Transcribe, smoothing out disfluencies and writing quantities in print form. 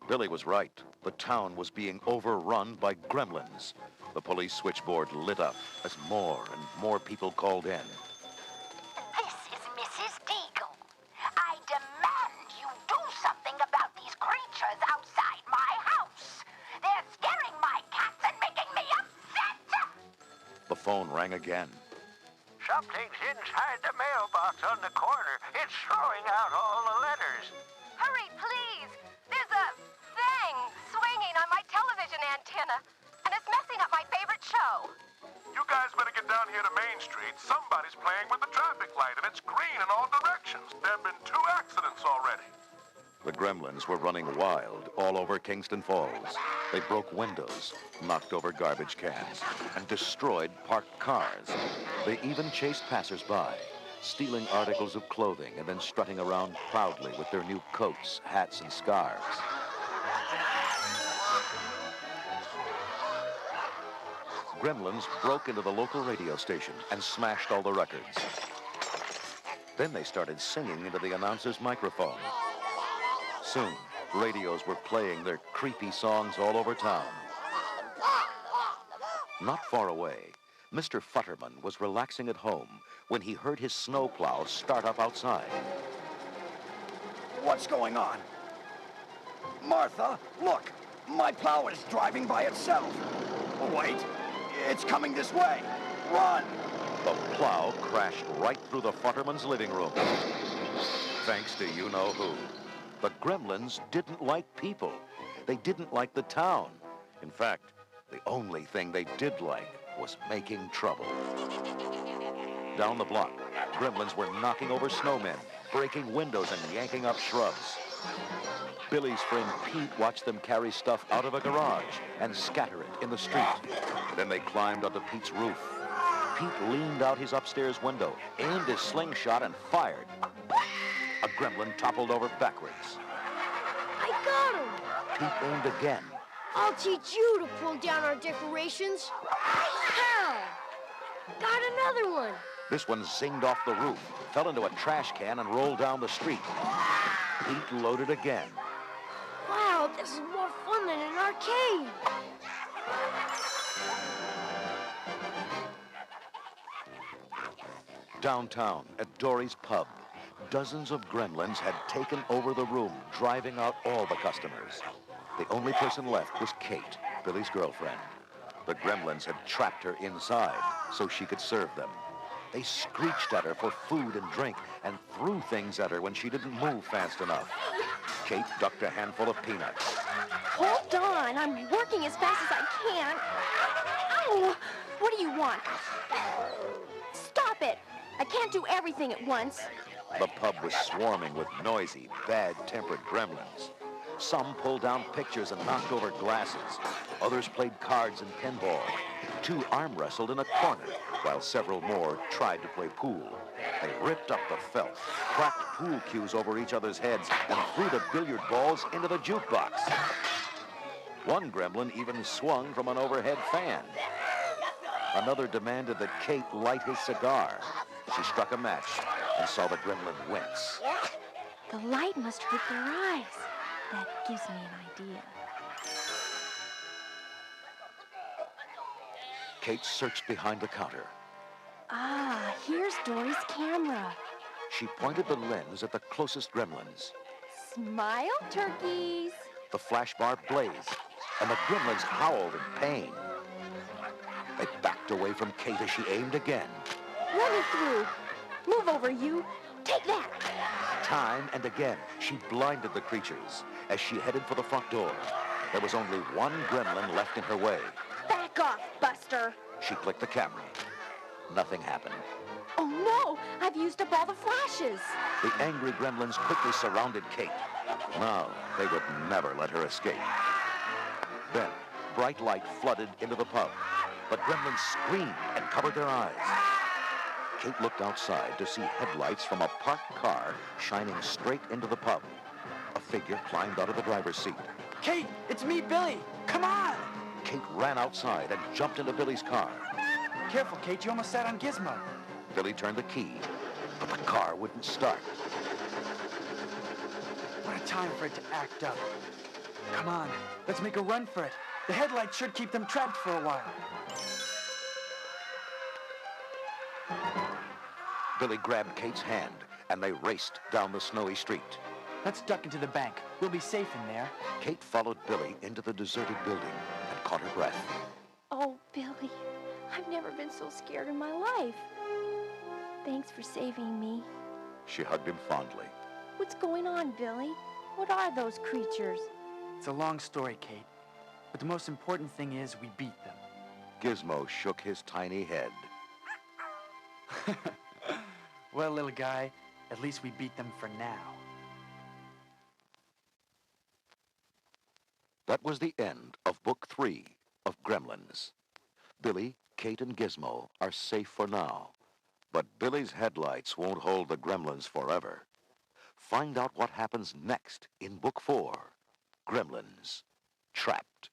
Billy was right. The town was being overrun by gremlins. The police switchboard lit up as more and more people called in. This is Mrs. Deagle. I demand you do something about these creatures outside my house. They're scaring my cats and making me upset! The phone rang again. Something's inside the mailbox on the corner. It's throwing out all the letters. Hurry, please! There's a thing swinging on my television antenna, and it's messing up my favorite show. You guys better get down here to Main Street. Somebody's playing with the traffic light, and it's green in all directions. There have been 2 accidents already. The gremlins were running wild all over Kingston Falls. They broke windows, knocked over garbage cans, and destroyed parked cars. They even chased passers-by, stealing articles of clothing and then strutting around proudly with their new coats, hats, and scarves. Gremlins broke into the local radio station and smashed all the records. Then they started singing into the announcer's microphone. Soon, radios were playing their creepy songs all over town. Not far away, Mr. Futterman was relaxing at home when he heard his snowplow start up outside. What's going on? Martha, look! My plow is driving by itself. Oh, wait, it's coming this way. Run! The plow crashed right through the Futterman's living room. Thanks to you-know-who. The gremlins didn't like people. They didn't like the town. In fact, the only thing they did like was making trouble. Down the block, gremlins were knocking over snowmen, breaking windows and yanking up shrubs. Billy's friend Pete watched them carry stuff out of a garage and scatter it in the street. Then they climbed onto Pete's roof. Pete leaned out his upstairs window, aimed his slingshot, and fired. A gremlin toppled over backwards. I got him! Pete aimed again. I'll teach you to pull down our decorations. How? Got another one. This one zinged off the roof, fell into a trash can, and rolled down the street. Pete loaded again. Wow, this is more fun than an arcade. Downtown, at Dory's pub, dozens of gremlins had taken over the room, driving out all the customers. The only person left was Kate, Billy's girlfriend. The gremlins had trapped her inside so she could serve them. They screeched at her for food and drink and threw things at her when she didn't move fast enough. Kate ducked a handful of peanuts. Hold on, I'm working as fast as I can. Ow! What do you want? Stop it! I can't do everything at once. The pub was swarming with noisy, bad-tempered gremlins. Some pulled down pictures and knocked over glasses. Others played cards and pinball. 2 arm wrestled in a corner, while several more tried to play pool. They ripped up the felt, cracked pool cues over each other's heads, and threw the billiard balls into the jukebox. One gremlin even swung from an overhead fan. Another demanded that Kate light his cigar. She struck a match and saw the gremlin wince. The light must hurt their eyes. That gives me an idea. Kate searched behind the counter. Ah, here's Dory's camera. She pointed the lens at the closest gremlins. Smile, turkeys. The flash bar blazed, and the gremlins howled in pain. They backed away from Kate as she aimed again. Let me through. Move over, you. Take that. Time and again, she blinded the creatures as she headed for the front door. There was only one gremlin left in her way. Back off, Buster. She clicked the camera. Nothing happened. Oh, no. I've used up all the flashes. The angry gremlins quickly surrounded Kate. Now, they would never let her escape. Then, bright light flooded into the pub. But gremlins screamed and covered their eyes. Kate looked outside to see headlights from a parked car shining straight into the pub. A figure climbed out of the driver's seat. Kate, it's me, Billy. Come on! Kate ran outside and jumped into Billy's car. Careful, Kate, you almost sat on Gizmo. Billy turned the key, but the car wouldn't start. What a time for it to act up. Come on, let's make a run for it. The headlights should keep them trapped for a while. Billy grabbed Kate's hand, and they raced down the snowy street. Let's duck into the bank. We'll be safe in there. Kate followed Billy into the deserted building and caught her breath. Oh, Billy, I've never been so scared in my life. Thanks for saving me. She hugged him fondly. What's going on, Billy? What are those creatures? It's a long story, Kate. But the most important thing is we beat them. Gizmo shook his tiny head. Well, little guy, at least we beat them for now. That was the end of Book 3 of Gremlins. Billy, Kate, and Gizmo are safe for now. But Billy's headlights won't hold the Gremlins forever. Find out what happens next in Book 4, Gremlins, Trapped.